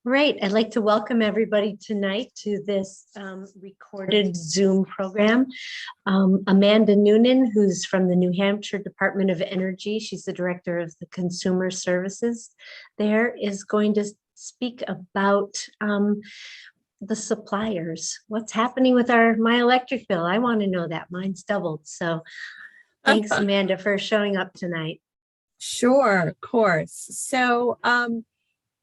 Great. I'd like to welcome everybody tonight to this recorded Zoom program. Amanda Noonan, who's from the New Hampshire Department of Energy, she's the director of the Consumer Services there, is going to speak about the suppliers. What's happening with my electric bill? I want to know that. Mine's doubled. So thanks, Amanda, for showing up tonight. Sure, of course. So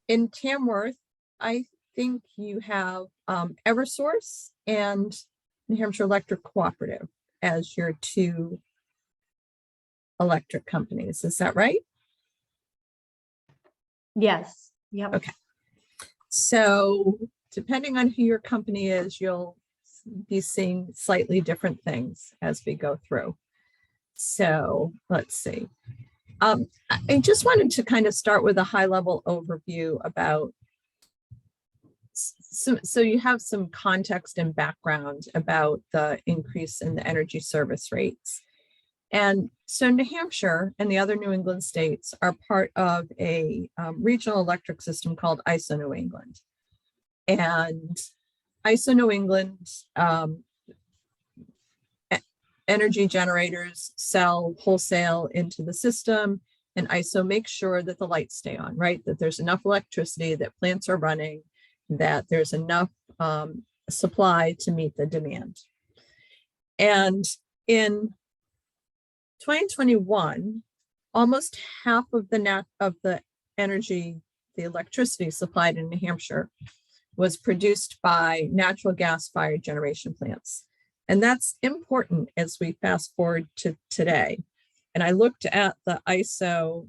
in Tamworth, I think you have Eversource and New Hampshire Electric Cooperative as your two electric companies. Is that right? Yes. Yep. Okay. So depending on who your company is, you'll be seeing slightly different things as we go through. So let's see. I just wanted to kind of start with a high-level overview about, so you have some context and background about the increase in the energy service rates. And so New Hampshire and the other New England states are part of a regional electric system called ISO New England. And ISO New England energy generators sell wholesale into the system, and ISO makes sure that the lights stay on, right? That there's enough electricity, that plants are running, that there's enough supply to meet the demand. And in 2021, almost half of the energy, the electricity supplied in New Hampshire was produced by natural gas-fired generation plants. And that's important as we fast forward to today. And I looked at the ISO.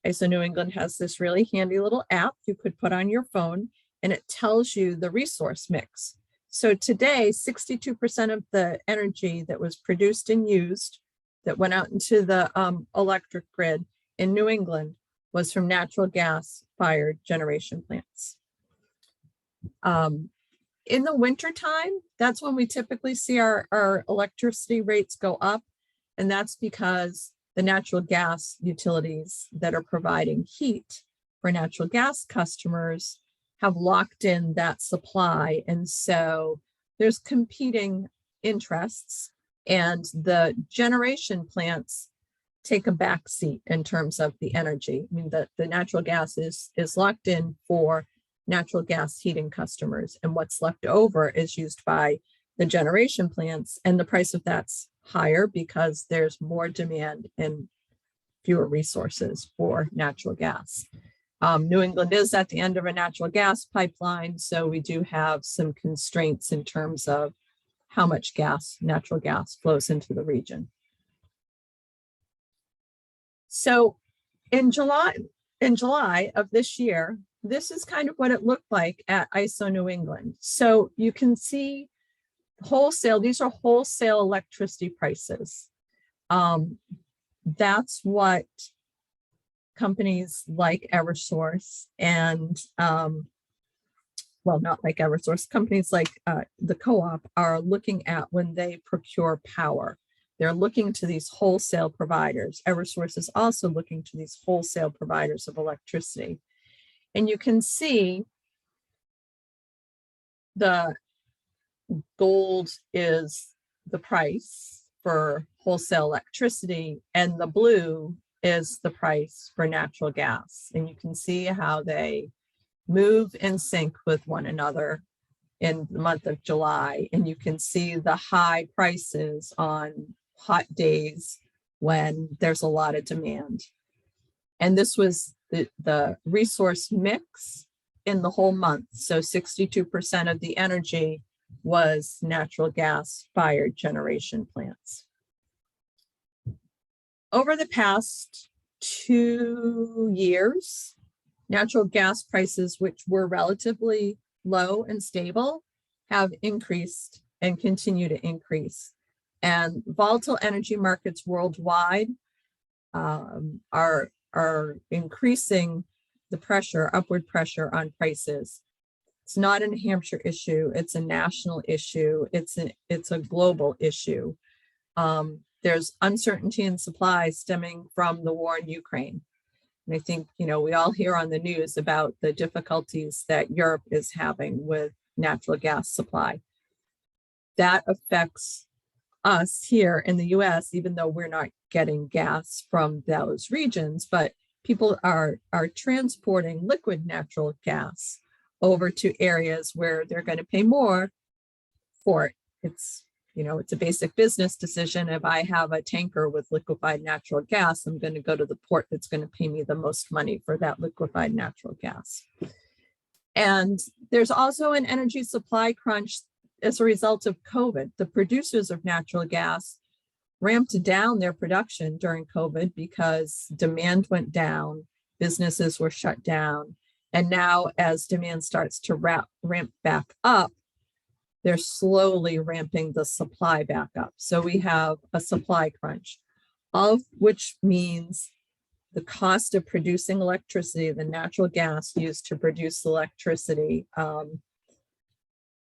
ISO New England has this really handy little app you could put on your phone, and it tells you the resource mix. So today, 62% of the energy that was produced and used that went out into the electric grid in New England was from natural gas-fired generation plants. In the wintertime, that's when we typically see our electricity rates go up. And that's because the natural gas utilities that are providing heat for natural gas customers have locked in that supply. And so there's competing interests, and the generation plants take a back seat in terms of the energy. I mean, the natural gas is locked in for natural gas heating customers, and what's left over is used by the generation plants, and the price of that's higher because there's more demand and fewer resources for natural gas. New England is at the end of a natural gas pipeline, so we do have some constraints in terms of how much natural gas flows into the region. So in July of this year, this is kind of what it looked like at ISO New England. So you can see wholesale, these are wholesale electricity prices. That's what companies like Eversource and, well, not like Eversource, companies like the co-op are looking at when they procure power. They're looking to these wholesale providers. Eversource is also looking to these wholesale providers of electricity. And you can see the gold is the price for wholesale electricity, and the blue is the price for natural gas. And you can see how they move in sync with one another in the month of July. And you can see the high prices on hot days when there's a lot of demand. And this was the resource mix in the whole month. So 62% of the energy was natural gas-fired generation plants. Over the past 2 years, natural gas prices, which were relatively low and stable, have increased and continue to increase. And volatile energy markets worldwide are increasing the pressure, upward pressure on prices. It's not a New Hampshire issue. It's a national issue. It's a global issue. There's uncertainty in supply stemming from the war in Ukraine. And I think, we all hear on the news about the difficulties that Europe is having with natural gas supply. That affects us here in the US, even though we're not getting gas from those regions, but people are transporting liquid natural gas over to areas where they're going to pay more for it. It's a basic business decision. If I have a tanker with liquefied natural gas, I'm going to go to the port that's going to pay me the most money for that liquefied natural gas. And there's also an energy supply crunch as a result of COVID. The producers of natural gas ramped down their production during COVID because demand went down, businesses were shut down. And now as demand starts to ramp back up, they're slowly ramping the supply back up. So we have a supply crunch, of which means the cost of producing electricity, the natural gas used to produce electricity,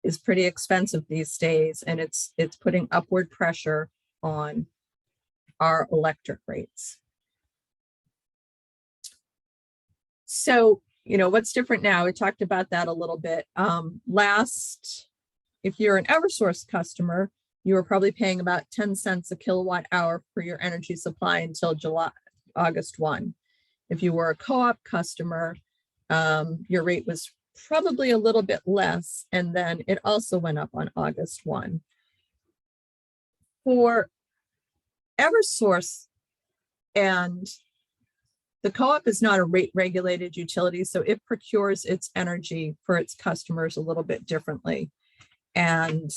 is pretty expensive these days, and it's putting upward pressure on our electric rates. So, what's different now? We talked about that a little bit. If you're an Eversource customer, you were probably paying about 10 cents a kilowatt hour for your energy supply until August 1. If you were a co-op customer, your rate was probably a little bit less, and then it also went up on August 1. For Eversource, and the co-op is not a rate regulated utility, so it procures its energy for its customers a little bit differently. And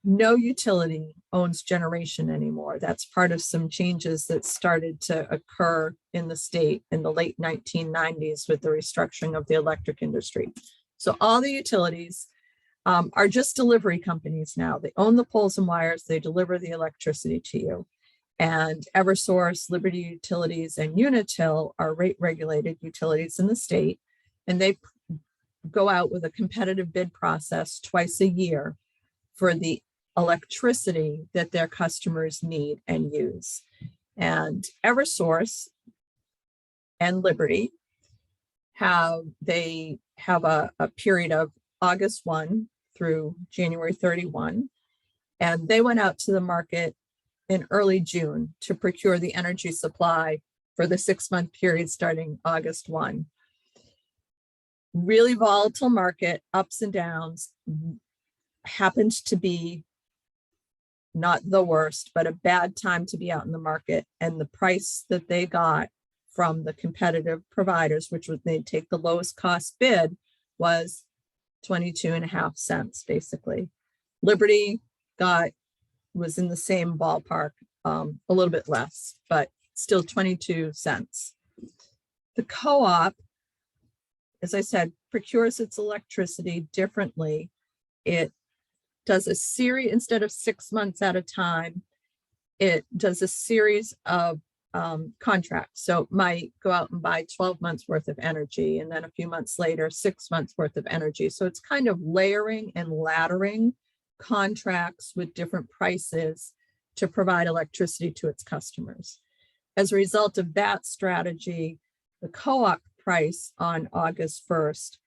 no utility owns generation anymore. That's part of some changes that started to occur in the state in the late 1990s with the restructuring of the electric industry. So all the utilities are just delivery companies now. They own the poles and wires, they deliver the electricity to you. And Eversource, Liberty Utilities, and Unitil are rate regulated utilities in the state, and they go out with a competitive bid process twice a year for the electricity that their customers need and use. And Eversource and Liberty have a period of August 1 through January 31, and they went out to the market in early June to procure the energy supply for the 6-month period starting August 1. Really volatile market, ups and downs, happened to be not the worst, but a bad time to be out in the market. And the price that they got from the competitive providers, which was they'd take the lowest cost bid, was 22.5 cents, basically. Liberty was in the same ballpark, a little bit less, but still 22 cents. The co-op, as I said, procures its electricity differently. It does a series, instead of 6 months at a time, it does a series of contracts. So it might go out and buy 12 months worth of energy, and then a few months later, 6 months worth of energy. So it's kind of layering and laddering contracts with different prices to provide electricity to its customers. As a result of that strategy, the co-op price on August 1st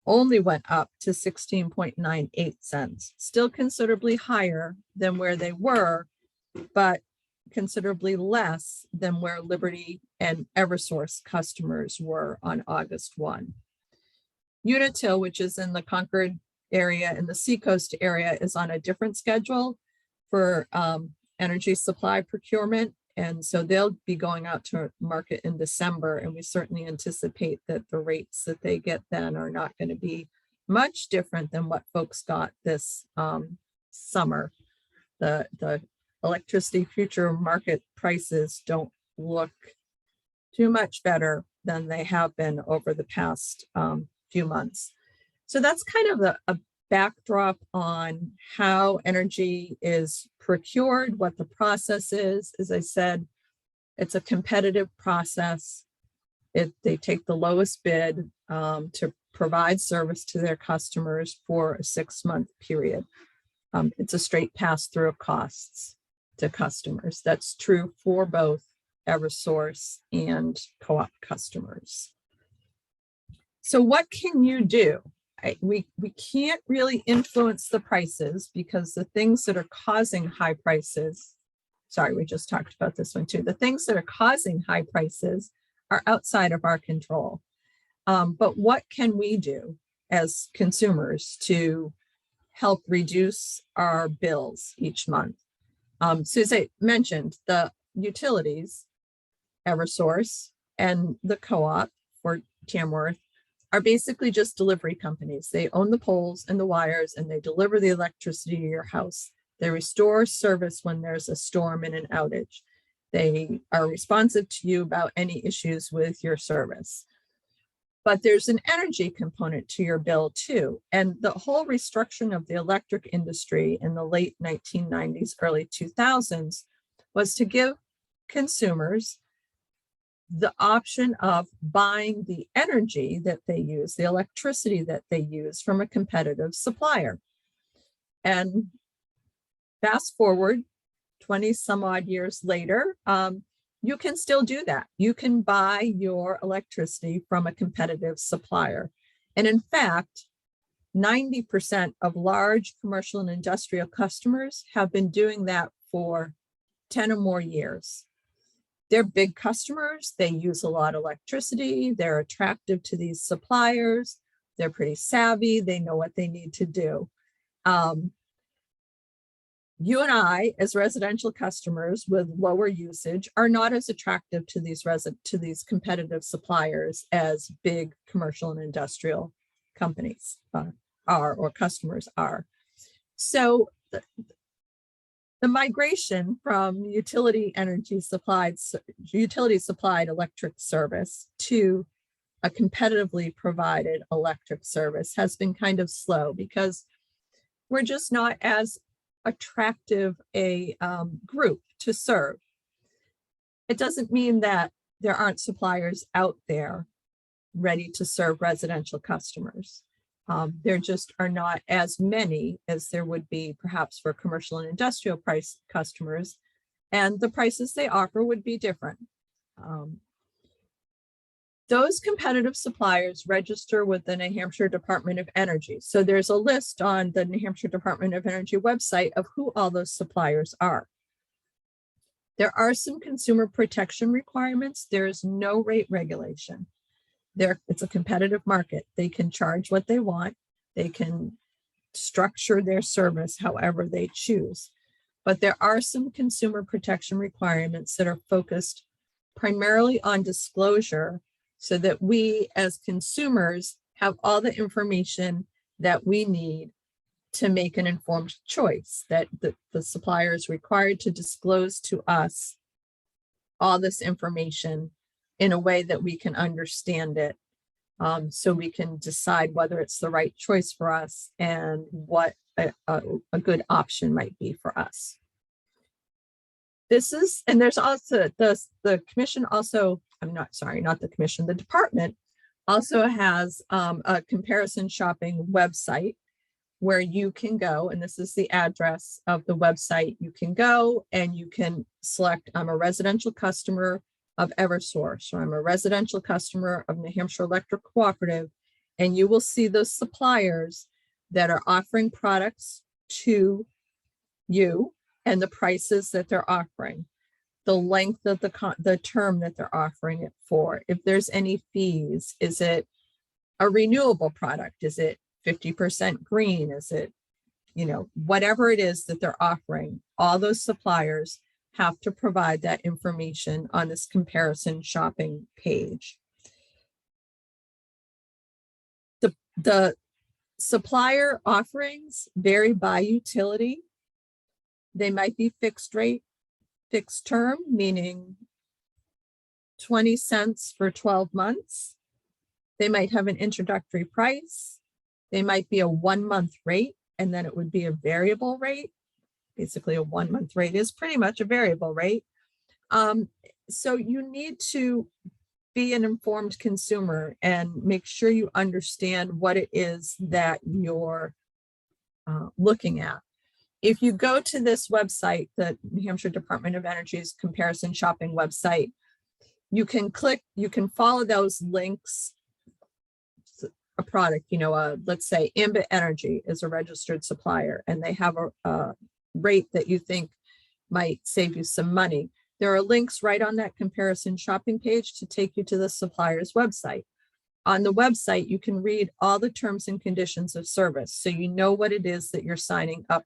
only went up to 16.98 cents, still considerably higher than where they were, but considerably less than where Liberty and Eversource customers were on August 1. Unitil, which is in the Concord area and the Seacoast area, is on a different schedule for energy supply procurement. And so they'll be going out to market in December, and we certainly anticipate that the rates that they get then are not going to be much different than what folks got this summer. The electricity future market prices don't look too much better than they have been over the past few months. So that's kind of a backdrop on how energy is procured, what the process is. As I said, it's a competitive process. They take the lowest bid to provide service to their customers for a 6-month period. It's a straight pass through of costs to customers. That's true for both Eversource, and co-op customers. So what can you do? We can't really influence the prices because the things that are causing high prices, sorry, we just talked about this one too. The things that are causing high prices are outside of our control. But what can we do as consumers to help reduce our bills each month? So as I mentioned, the utilities, Eversource, and the co-op for Tamworth are basically just delivery companies. They own the poles and the wires, and they deliver the electricity to your house. They restore service when there's a storm and an outage. They are responsive to you about any issues with your service. But there's an energy component to your bill too. And the whole restructuring of the electric industry in the late 1990s, early 2000s was to give consumers the option of buying the energy that they use, the electricity that they use from a competitive supplier. And fast forward 20 some odd years later, you can still do that. You can buy your electricity from a competitive supplier. And in fact, 90% of large commercial and industrial customers have been doing that for 10 or more years. They're big customers. They use a lot of electricity. They're attractive to these suppliers. They're pretty savvy. They know what they need to do. You and I, as residential customers with lower usage, are not as attractive to these competitive suppliers as big commercial and industrial companies are, or customers are. So the migration from utility supplied electric service to a competitively provided electric service has been kind of slow because we're just not as attractive a group to serve. It doesn't mean that there aren't suppliers out there ready to serve residential customers. There just are not as many as there would be perhaps for commercial and industrial price customers, and the prices they offer would be different. Those competitive suppliers register with the New Hampshire Department of Energy. So there's a list on the New Hampshire Department of Energy website of who all those suppliers are. There are some consumer protection requirements. There is no rate regulation. It's a competitive market. They can charge what they want. They can structure their service however they choose. But there are some consumer protection requirements that are focused primarily on disclosure so that we as consumers have all the information that we need to make an informed choice, that the supplier is required to disclose to us all this information in a way that we can understand it, so we can decide whether it's the right choice for us and what a good option might be for us. And there's also the commission also, not the commission, the department also has a comparison shopping website where you can go, and this is the address of the website. You can go and you can select, I'm a residential customer of Eversource, or I'm a residential customer of New Hampshire Electric Cooperative, and you will see those suppliers that are offering products to you and the prices that they're offering, the length of the term that they're offering it for, if there's any fees, is it a renewable product, is it 50% green, is it, whatever it is that they're offering, all those suppliers have to provide that information on this comparison shopping page. The supplier offerings vary by utility. They might be fixed rate, fixed term, meaning 20 cents for 12 months. They might have an introductory price. They might be a 1 month rate, and then it would be a variable rate. Basically, a 1 month rate is pretty much a variable rate. So you need to be an informed consumer and make sure you understand what it is that you're looking at. if you go to this website, the New Hampshire Department of Energy's comparison shopping website, you can follow those links. A product, let's say Ambit Energy is a registered supplier and they have a rate that you think might save you some money. There are links right on that comparison shopping page to take you to the supplier's website. On the website, you can read all the terms and conditions of service, so you know what it is that you're signing up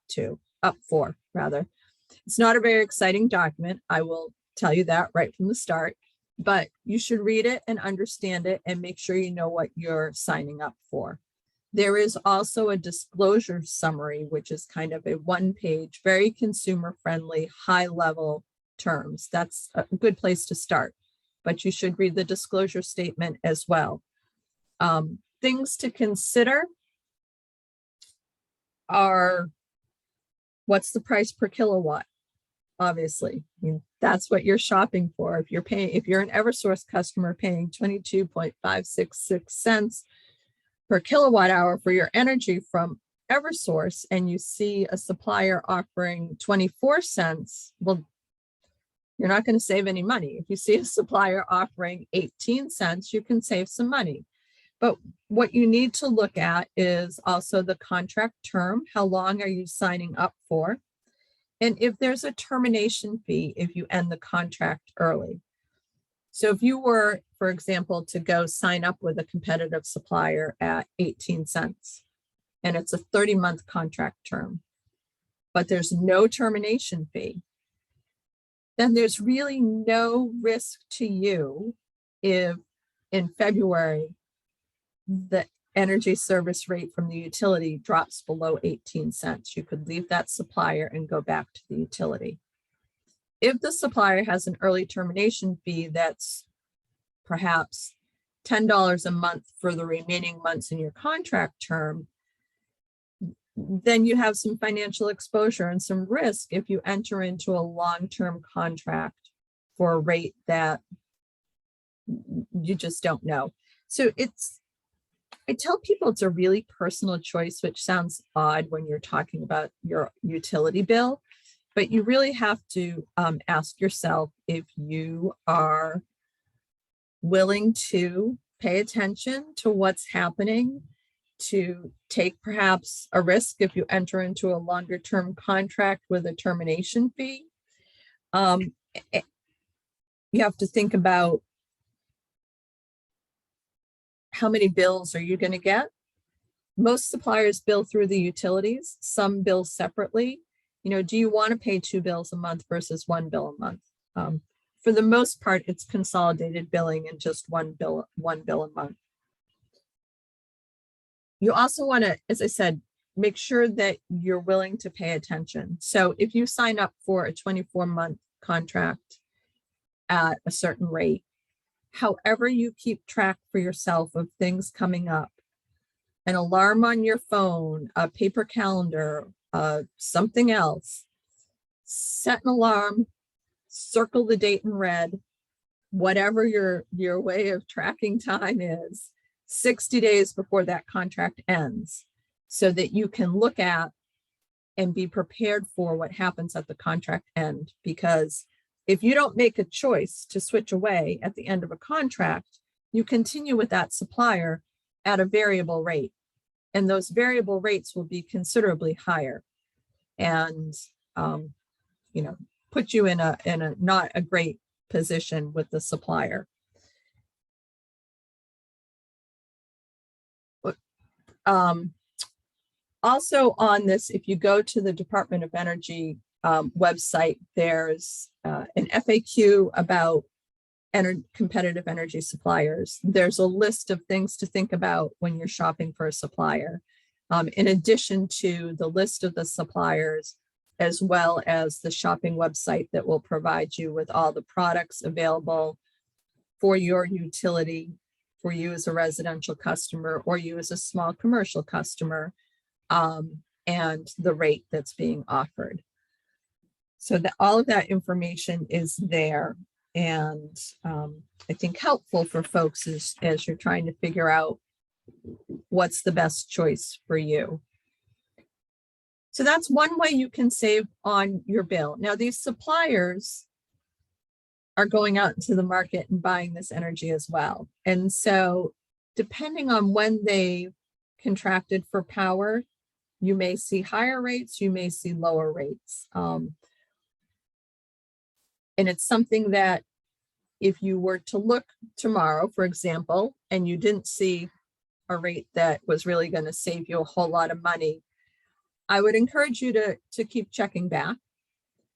for. It's not a very exciting document, I will tell you that right from the start, but you should read it and understand it and make sure you know what you're signing up for. There is also a disclosure summary, which is kind of a one-page, very consumer-friendly, high-level terms. That's a good place to start, but you should read the disclosure statement as well. Things to consider are, what's the price per kilowatt? Obviously, that's what you're shopping for. If you're an Eversource customer paying 22.566 cents per kilowatt hour for your energy from Eversource, and you see a supplier offering 24 cents, well, you're not going to save any money. If you see a supplier offering 18 cents, you can save some money. But what you need to look at is also the contract term. How long are you signing up for? And if there's a termination fee if you end the contract early. So if you were, for example, to go sign up with a competitive supplier at 18 cents, and it's a 30-month contract term, but there's no termination fee, then there's really no risk to you if in February, the energy service rate from the utility drops below 18 cents. You could leave that supplier and go back to the utility. If the supplier has an early termination fee that's perhaps $10 a month for the remaining months in your contract term, then you have some financial exposure and some risk if you enter into a long-term contract for a rate that you just don't know. So I tell people it's a really personal choice, which sounds odd when you're talking about your utility bill, but you really have to ask yourself if you are willing to pay attention to what's happening, to take perhaps a risk if you enter into a longer term contract with a termination fee. You have to think about how many bills are you going to get? Most suppliers bill through the utilities, some bill separately. Do you want to pay 2 bills a month versus 1 bill a month? For the most part, it's consolidated billing and just one bill a month. You also want to, as I said, make sure that you're willing to pay attention. So if you sign up for a 24-month contract at a certain rate, however you keep track for yourself of things coming up, an alarm on your phone, a paper calendar, something else, set an alarm, circle the date in red, whatever your way of tracking time is, 60 days before that contract ends, so that you can look at and be prepared for what happens at the contract end. Because if you don't make a choice to switch away at the end of a contract, you continue with that supplier at a variable rate, and those variable rates will be considerably higher and put you in a not a great position with the supplier. Also on this, if you go to the Department of Energy website, there's an FAQ about competitive energy suppliers. There's a list of things to think about when you're shopping for a supplier, in addition to the list of the suppliers, as well as the shopping website that will provide you with all the products available for your utility, for you as a residential customer or you as a small commercial customer, and the rate that's being offered. So that all of that information is there, and I think helpful for folks as you're trying to figure out what's the best choice for you. So that's one way you can save on your bill. Now, these suppliers are going out into the market and buying this energy as well. And so depending on when they contracted for power, you may see higher rates, you may see lower rates. And it's something that if you were to look tomorrow, for example, and you didn't see a rate that was really going to save you a whole lot of money, I would encourage you to keep checking back.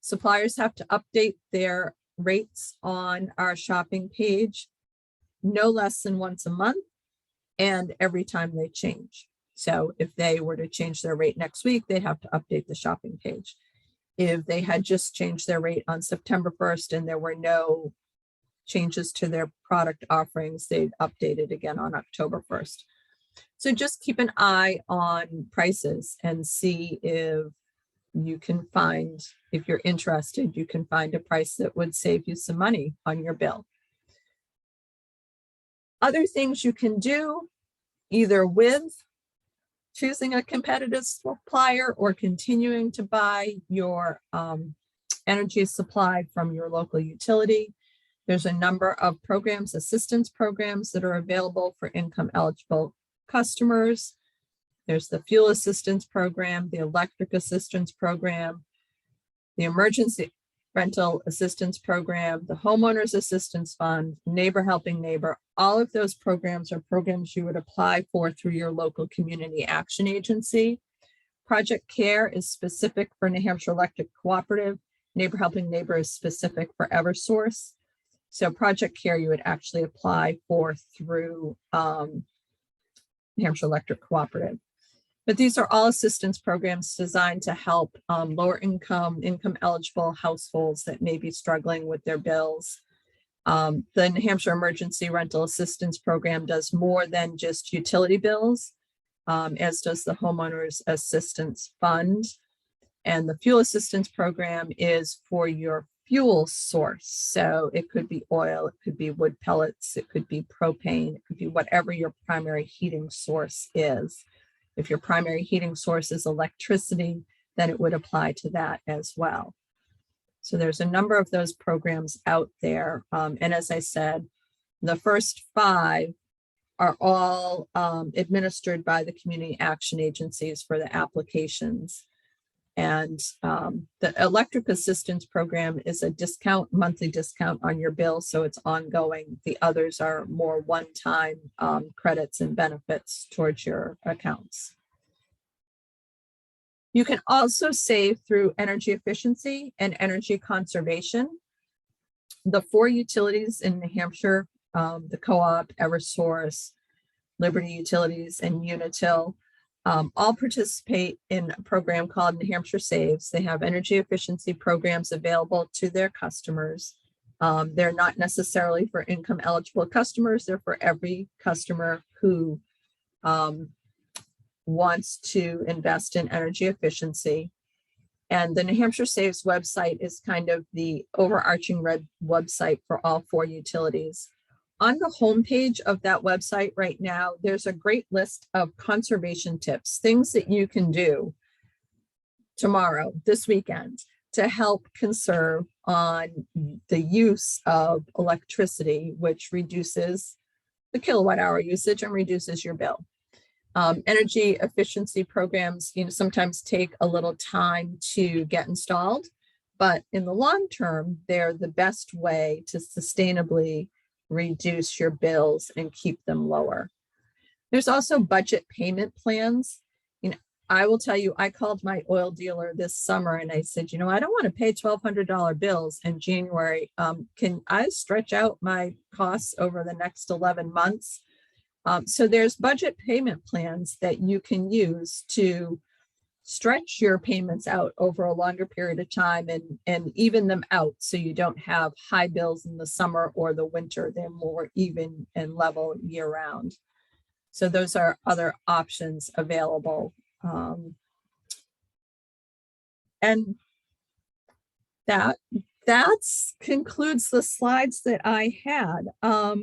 Suppliers have to update their rates on our shopping page no less than once a month and every time they change. So if they were to change their rate next week, they'd have to update the shopping page. If they had just changed their rate on September 1st and there were no changes to their product offerings, they'd update it again on October 1st. So just keep an eye on prices and see if you can find, if you're interested, you can find a price that would save you some money on your bill. Other things you can do, either with choosing a competitive supplier or continuing to buy your energy supply from your local utility. There's a number of programs, assistance programs that are available for income eligible customers. There's the fuel assistance program, the electric assistance program, the emergency rental assistance program, the homeowners assistance fund, neighbor helping neighbor. All of those programs are programs you would apply for through your local community action agency. Project Care is specific for New Hampshire Electric Cooperative. Neighbor helping neighbor is specific for Eversource. So Project Care you would actually apply for through New Hampshire Electric Cooperative. But these are all assistance programs designed to help lower income eligible households that may be struggling with their bills. The New Hampshire Emergency Rental Assistance Program does more than just utility bills, as does the Homeowners Assistance Fund. And the Fuel Assistance Program is for your fuel source. So it could be oil, it could be wood pellets, it could be propane, it could be whatever your primary heating source is. If your primary heating source is electricity, then it would apply to that as well. So there's a number of those programs out there. And as I said, the first 5 are all administered by the community action agencies for the applications. And the electric assistance program is a discount, monthly discount on your bill, so it's ongoing. The others are more one-time credits and benefits towards your accounts. You can also save through energy efficiency and energy conservation. The 4 utilities in New Hampshire, the Co-op, Eversource, Liberty Utilities, and Unitil, all participate in a program called New Hampshire Saves. They have energy efficiency programs available to their customers. They're not necessarily for income eligible customers. They're for every customer who wants to invest in energy efficiency. And the New Hampshire Saves website is kind of the overarching red website for all 4 utilities. On the homepage of that website right now, there's a great list of conservation tips, things that you can do tomorrow, this weekend, to help conserve on the use of electricity, which reduces the kilowatt hour usage and reduces your bill. Energy efficiency programs, sometimes take a little time to get installed, but in the long term, they're the best way to sustainably reduce your bills and keep them lower. There's also budget payment plans. I will tell you, I called my oil dealer this summer and I said, I don't want to pay $1,200 bills in January. Can I stretch out my costs over the next 11 months? So there's budget payment plans that you can use to stretch your payments out over a longer period of time and even them out so you don't have high bills in the summer or the winter. They're more even and level year round. So those are other options available. And that concludes the slides that I had. I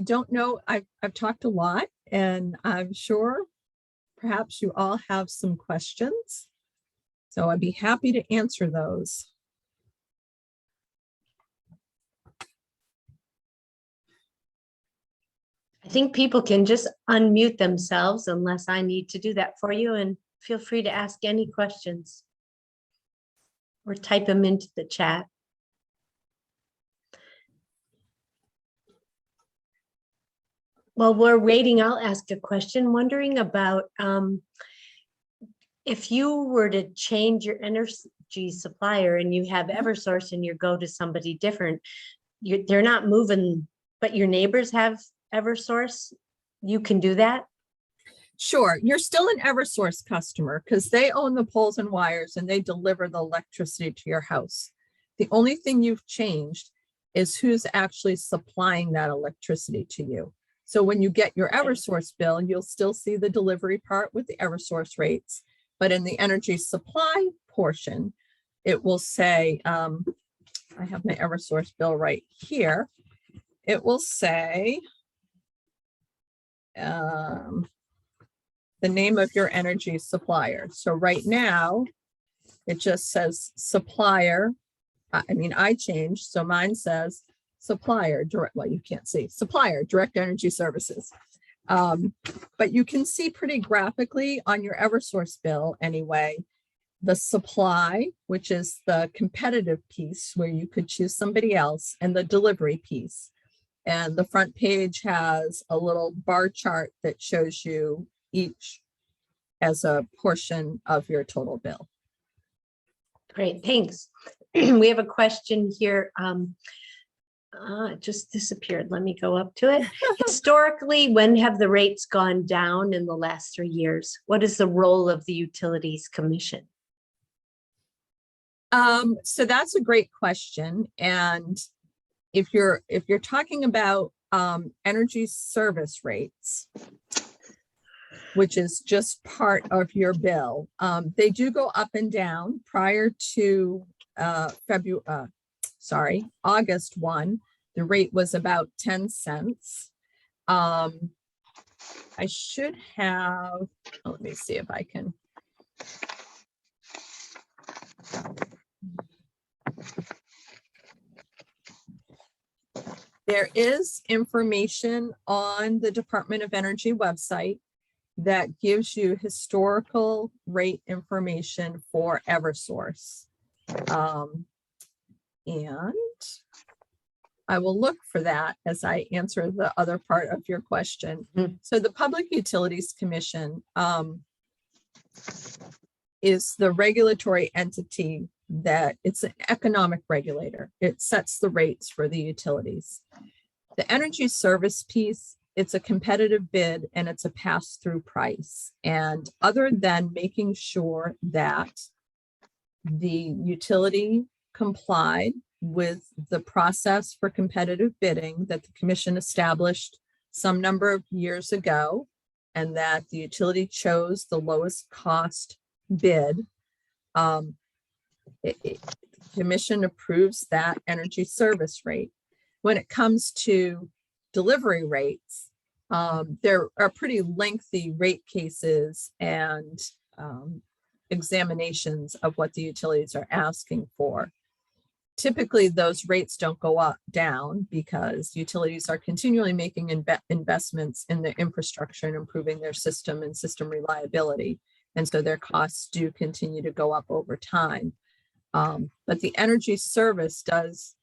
don't know, I've talked a lot and I'm sure perhaps you all have some questions. So I'd be happy to answer those. I think people can just unmute themselves unless I need to do that for you, and feel free to ask any questions or type them into the chat. While we're waiting, I'll ask a question, wondering about if you were to change your energy supplier and you have Eversource and you go to somebody different, they're not moving, but your neighbors have Eversource, you can do that? Sure, you're still an Eversource customer because they own the poles and wires and they deliver the electricity to your house. The only thing you've changed is who's actually supplying that electricity to you. So when you get your Eversource bill, you'll still see the delivery part with the Eversource rates, but in the energy supply portion, it will say, I have my Eversource bill right here. It will say the name of your energy supplier. So right now, it just says supplier. I changed, so mine says supplier direct. Well, you can't see supplier direct energy services. But you can see pretty graphically on your Eversource bill anyway, the supply, which is the competitive piece where you could choose somebody else, and the delivery piece. And the front page has a little bar chart that shows you each as a portion of your total bill. Great, thanks. We have a question here. It just disappeared. Let me go up to it. Historically, when have the rates gone down in the last 3 years? What is the role of the Utilities Commission? So that's a great question. And if you're talking about energy service rates, which is just part of your bill, they do go up and down. Prior to August 1, the rate was about 10 cents. I should have, let me see if I can. There is information on the Department of Energy website that gives you historical rate information for Eversource. And I will look for that as I answer the other part of your question. Mm-hmm. So the Public Utilities Commission is the regulatory entity that it's an economic regulator. It sets the rates for the utilities. The energy service piece, it's a competitive bid and it's a pass-through price. And other than making sure that the utility complied with the process for competitive bidding that the commission established some number of years ago, and that the utility chose the lowest cost bid, the commission approves that energy service rate. When it comes to delivery rates, there are pretty lengthy rate cases and examinations of what the utilities are asking for. Typically, those rates don't go up down because utilities are continually making investments in their infrastructure and improving their system and system reliability. And so their costs do continue to go up over time. But the energy service does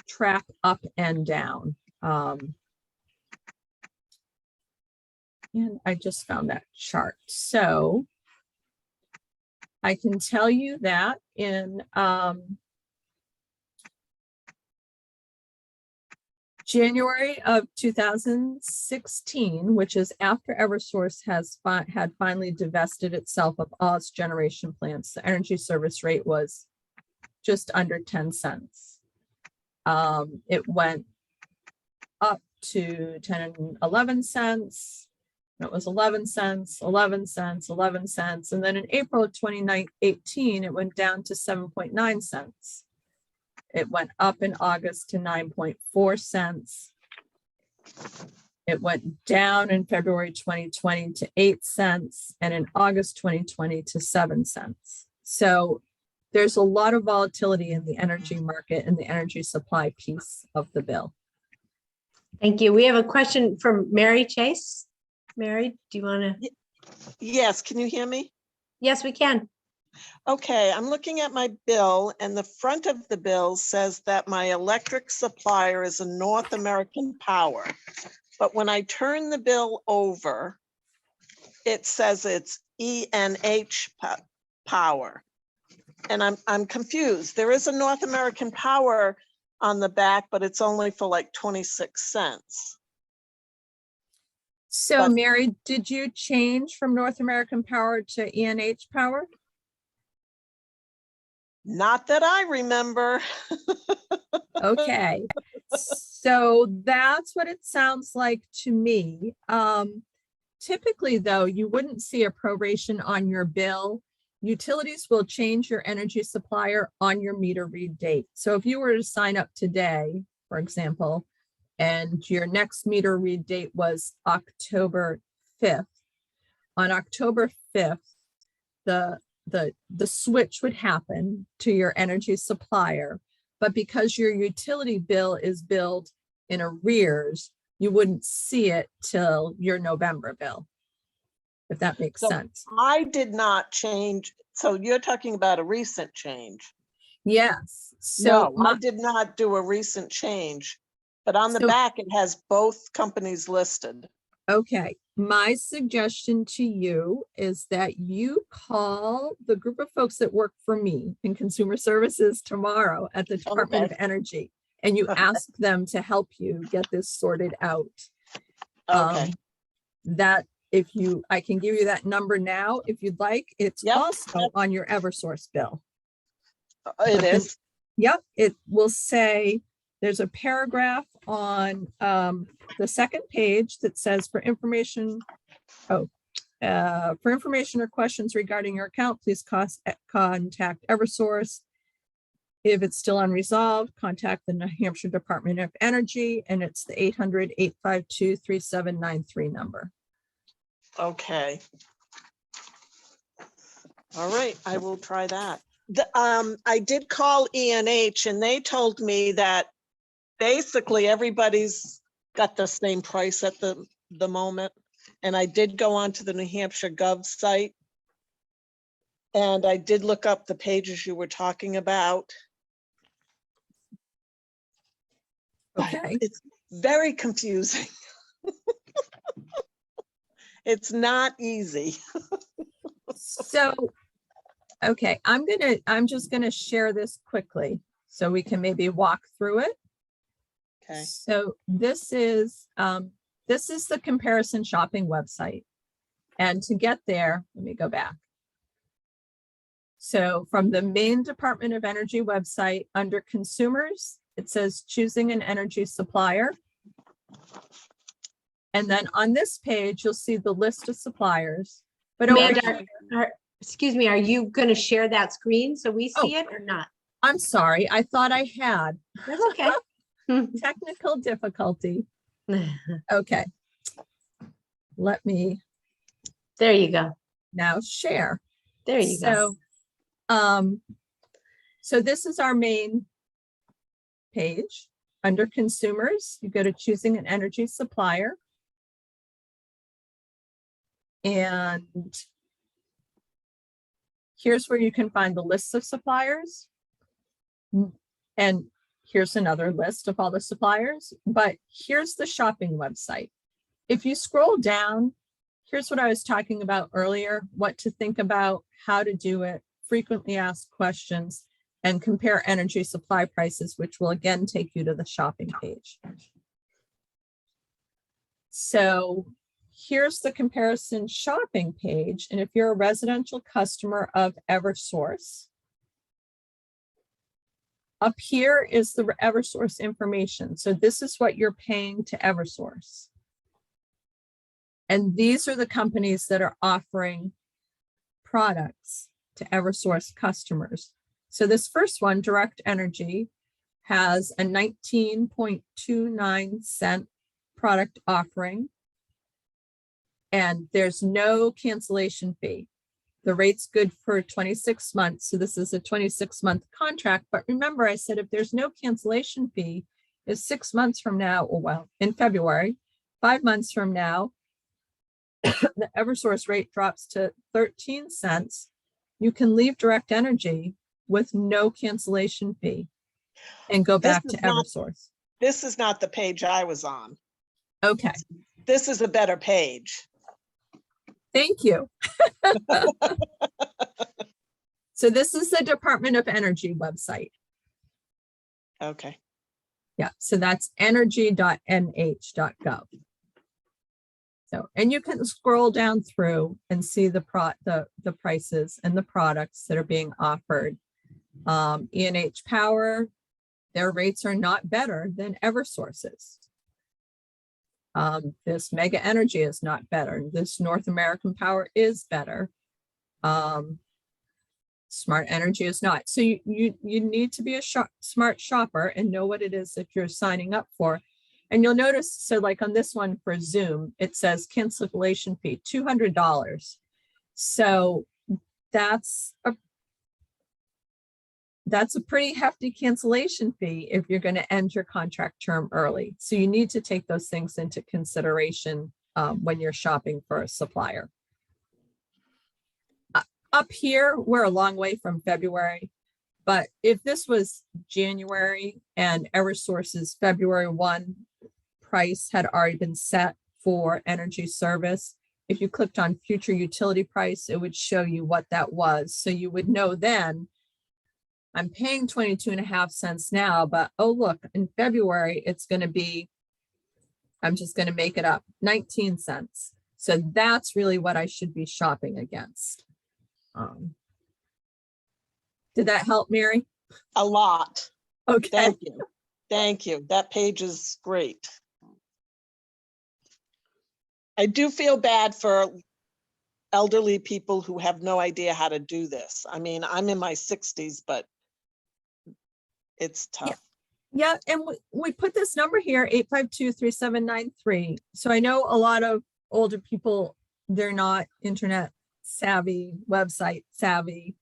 track up and down. And I just found that chart. So I can tell you that in January of 2016, which is after Eversource had finally divested itself of all its generation plants, the energy service rate was just under 10 cents. It went up to 10 and 11 cents. It was 11 cents, 11 cents, 11 cents. And then in April of 2018, it went down to 7.9 cents. It went up in August to 9.4 cents. It went down in February 2020 to 8 cents and in August 2020 to 7 cents. So there's a lot of volatility in the energy market and the energy supply piece of the bill. Thank you. We have a question from Mary Chase. Mary, do you want to? Yes, can you hear me? Yes, we can. Okay, I'm looking at my bill and the front of the bill says that my electric supplier is a North American Power. But when I turn the bill over, it says it's ENH Power. And I'm confused. There is a North American Power on the back, but it's only for like 26 cents. So But- Mary, did you change from North American Power to ENH Power? Not that I remember. Okay, so that's what it sounds like to me. Typically, though, you wouldn't see a proration on your bill. Utilities will change your energy supplier on your meter read date. So if you were to sign up today, for example, and your next meter read date was October 5th, on October 5th, the switch would happen to your energy supplier. But because your utility bill is billed in arrears, you wouldn't see it till your November bill, if that makes So sense. I did not change. So you're talking about a recent change. Yes. So No, I did not do a recent change, but on the So- back, it has both companies listed. okay, my suggestion to you is that you call the group of folks that work for me in consumer services tomorrow at the Department of Energy, and you Okay. ask them to help you get this sorted out. Okay, That if you, I can give you that number now, if you'd like. It's Yep, also on your Eversource bill. it is. Yep, it will say, there's a paragraph on the second page that says for information or questions regarding your account, please contact Eversource. If it's still unresolved, contact the New Hampshire Department of Energy, and it's the 800-852-3793 number. Okay. All right, I will try that. I did call ENH and they told me that basically everybody's got the same price at the moment. And I did go on to the New Hampshire Gov site. And I did look up the pages you were talking about. But Okay. it's very confusing. It's not easy. So, okay, I'm just gonna share this quickly so we can maybe walk through it. Okay. So this is the comparison shopping website. And to get there, let me go back. So from the main Department of Energy website, under consumers, it says choosing an energy supplier. And then on this page, you'll see the list of suppliers. But over Amanda, excuse me, are you going to share that screen so we see it or not? I'm sorry, I thought I had. That's okay. Technical difficulty. Okay. Let me There you go. now share. There you go. So this is our main page. Under consumers, you go to choosing an energy supplier. And here's where you can find the lists of suppliers. And here's another list of all the suppliers, but here's the shopping website. If you scroll down, here's what I was talking about earlier, what to think about, how to do it, frequently asked questions, and compare energy supply prices, which will again take you to the shopping page. So here's the comparison shopping page. And if you're a residential customer of Eversource, up here is the Eversource information. So this is what you're paying to Eversource. And these are the companies that are offering products to Eversource customers. So this first one, Direct Energy, has a 19.29 cent product offering. And there's no cancellation fee. The rate's good for 26 months. So this is a 26-month contract. But remember, I said if there's no cancellation fee, is 6 months from now, or well, in February, 5 months from now, the Eversource rate drops to 13 cents. You can leave Direct Energy with no cancellation fee and go back to Eversource. This is not the page I was on. Okay, This is a better page. thank you. So this is the Department of Energy website. Okay. Yeah, so that's energy.nh.gov. So, and you can scroll down through and see the prices and the products that are being offered. ENH Power, their rates are not better than Eversource's. This Mega Energy is not better. This North American Power is better. Smart Energy is not. So you need to be a smart shopper and know what it is that you're signing up for. And you'll notice, so like on this one for Zoom, it says cancellation fee, $200. So that's a pretty hefty cancellation fee if you're going to end your contract term early. So you need to take those things into consideration when you're shopping for a supplier. Up here, we're a long way from February, but if this was January and Eversource's February 1 price had already been set for energy service, if you clicked on future utility price, it would show you what that was. So you would know then, I'm paying 22.5 cents now, but oh, look, in February, it's going to be, I'm just going to make it up, 19 cents. So that's really what I should be shopping against. Did that help, Mary? A lot. Okay. Thank you. Thank you. That page is great. I do feel bad for elderly people who have no idea how to do this. I mean, I'm in my 60s, but it's tough. Yeah, and we put this number here, 852-3793. So I know a lot of older people, they're not internet savvy, website savvy.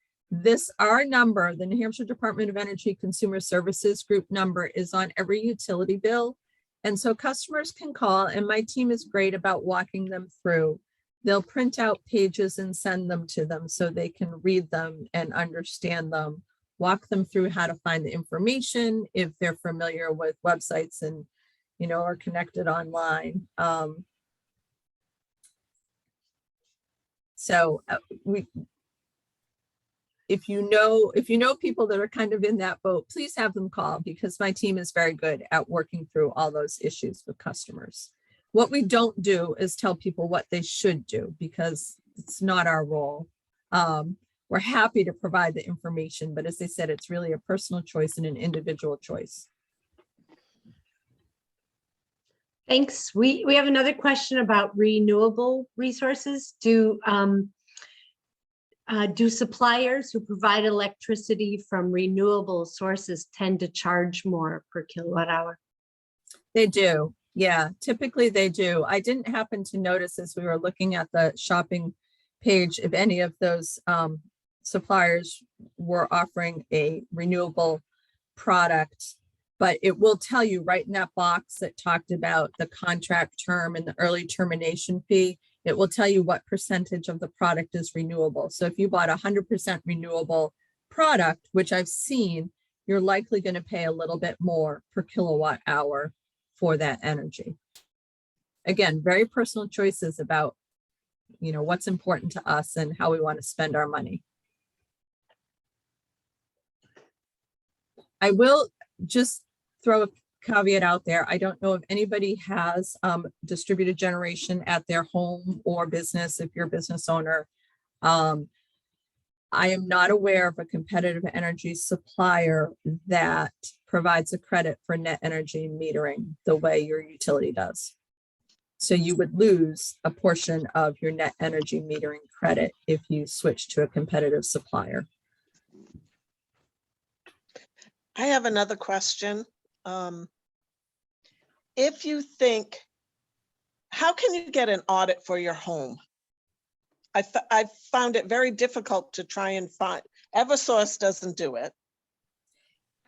Our number, the New Hampshire Department of Energy Consumer Services group number, is on every utility bill. And so customers can call, and my team is great about walking them through. They'll print out pages and send them to them so they can read them and understand them, walk them through how to find the information if they're familiar with websites and, are connected online. If you know people that are kind of in that boat, please have them call, because my team is very good at working through all those issues with customers. What we don't do is tell people what they should do, because it's not our role. We're happy to provide the information, but as I said, it's really a personal choice and an individual choice. Thanks. We have another question about renewable resources. Do suppliers who provide electricity from renewable sources tend to charge more per kilowatt hour? They do. Yeah, typically they do. I didn't happen to notice as we were looking at the shopping page if any of those suppliers were offering a renewable product, but it will tell you right in that box that talked about the contract term and the early termination fee. It will tell you what percentage of the product is renewable. So if you bought 100% renewable product, which I've seen, you're likely going to pay a little bit more per kilowatt hour for that energy. Again, very personal choices about, what's important to us and how we want to spend our money. I will just throw a caveat out there. I don't know if anybody has distributed generation at their home or business. If you're a business owner, I am not aware of a competitive energy supplier that provides a credit for net energy metering the way your utility does. So you would lose a portion of your net energy metering credit if you switch to a competitive supplier. I have another question. If you think how can you get an audit for your home? I found it very difficult to try and find. Eversource doesn't do it.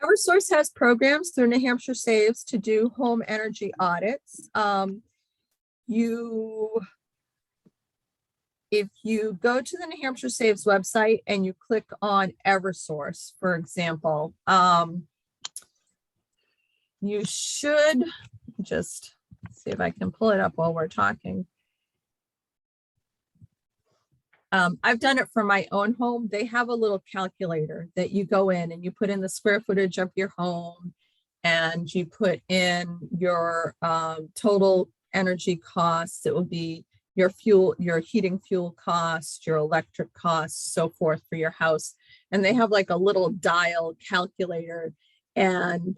Eversource has programs through New Hampshire Saves to do home energy audits. If you go to the New Hampshire Saves website and you click on Eversource, for example, you should just see if I can pull it up while we're talking. I've done it for my own home. They have a little calculator that you go in and you put in the square footage of your home and you put in your total energy costs. It will be your fuel, your heating fuel costs, your electric costs, so forth for your house. And they have like a little dial calculator, and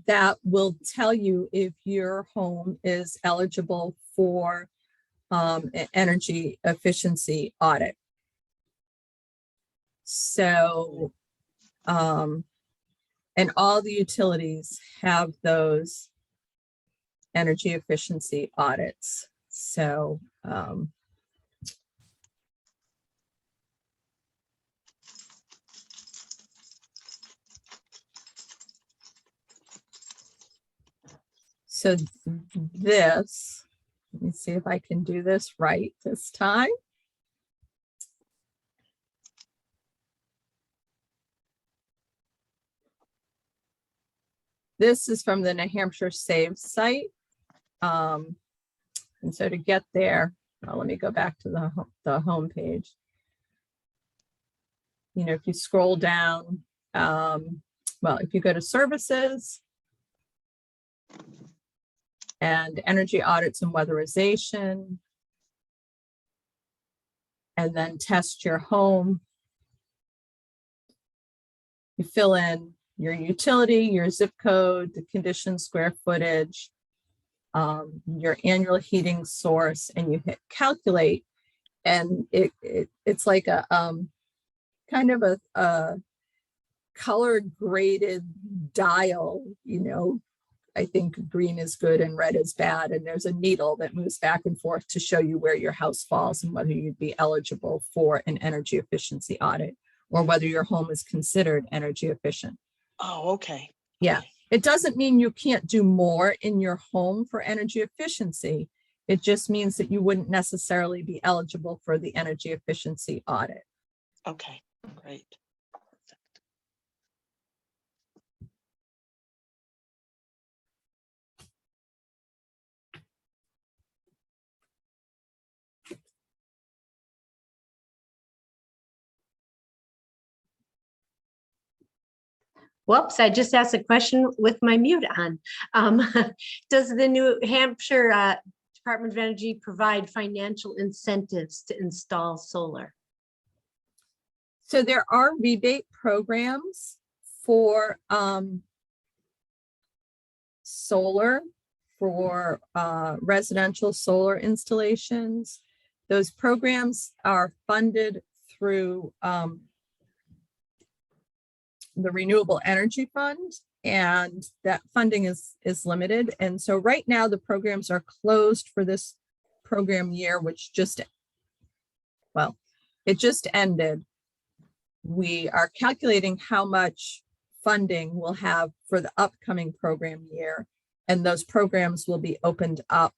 that will tell you if your home is eligible for an energy efficiency audit. So, and all the utilities have those energy efficiency audits. So, so this, let me see if I can do this right this time. This is from the New Hampshire Saves site. And so to get there, let me go back to the home page. You know, if you scroll down, well, if you go to services and energy audits and weatherization, and then test your home, you fill in your utility, your zip code, the condition square footage, your annual heating source, and you hit calculate, and it's like a kind of a color graded dial. You know, I think green is good and red is bad, and there's a needle that moves back and forth to show you where your house falls and whether you'd be eligible for an energy efficiency audit or whether your home is considered energy efficient. Oh, okay. Yeah. It doesn't mean you can't do more in your home for energy efficiency. It just means that you wouldn't necessarily be eligible for the energy efficiency audit. Okay, great. Whoops, I just asked a question with my mute on. Does the New Hampshire Department of Energy provide financial incentives to install solar? So there are rebate programs for solar, for residential solar installations. Those programs are funded through the Renewable Energy Fund, and that funding is limited. And so right now the programs are closed for this program year, which just, well, it just ended. We are calculating how much funding we'll have for the upcoming program year, and those programs will be opened up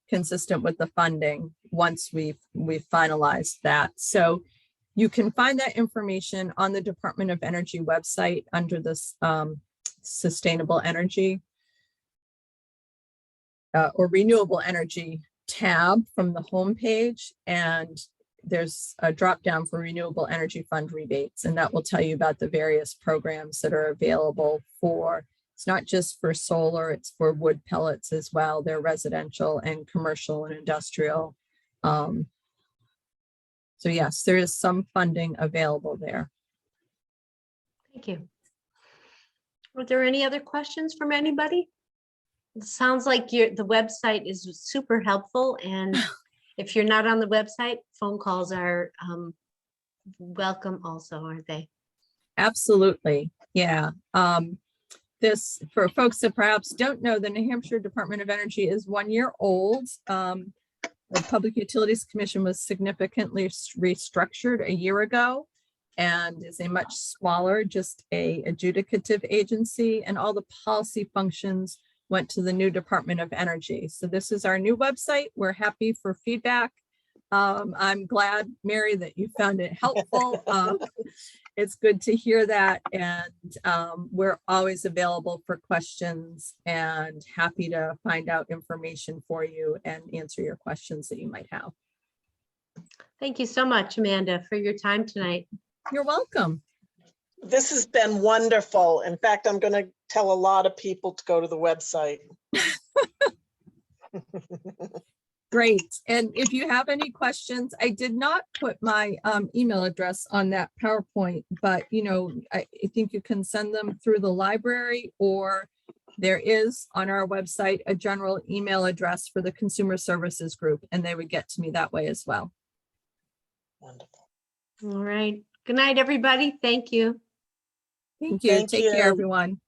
consistent with the funding once we've finalized that. So you can find that information on the Department of Energy website under this sustainable energy or renewable energy tab from the homepage. And there's a drop down for renewable energy fund rebates, and that will tell you about the various programs that are available for, it's not just for solar, it's for wood pellets as well. They're residential and commercial and industrial. So yes, there is some funding available there. Thank you. Are there any other questions from anybody? It sounds like the website is super helpful, and if you're not on the website, phone calls are welcome also, aren't they? Absolutely, yeah. this, for folks that perhaps don't know, the New Hampshire Department of Energy is 1 year old. The Public Utilities Commission was significantly restructured a year ago and is a much smaller, just a adjudicative agency, and all the policy functions went to the new Department of Energy. So this is our new website. We're happy for feedback. I'm glad, Mary, that you found it helpful. It's good to hear that. And we're always available for questions and happy to find out information for you and answer your questions that you might have. Thank you so much, Amanda, for your time tonight. You're welcome. This has been wonderful. In fact, I'm going to tell a lot of people to go to the website. Great. And if you have any questions, I did not put my email address on that PowerPoint, but I think you can send them through the library, or there is on our website a general email address for the Consumer Services Group, and they would get to me that way as well. Wonderful. All right. Good night, everybody. Thank you. Thank you. Thank Take care, you. everyone.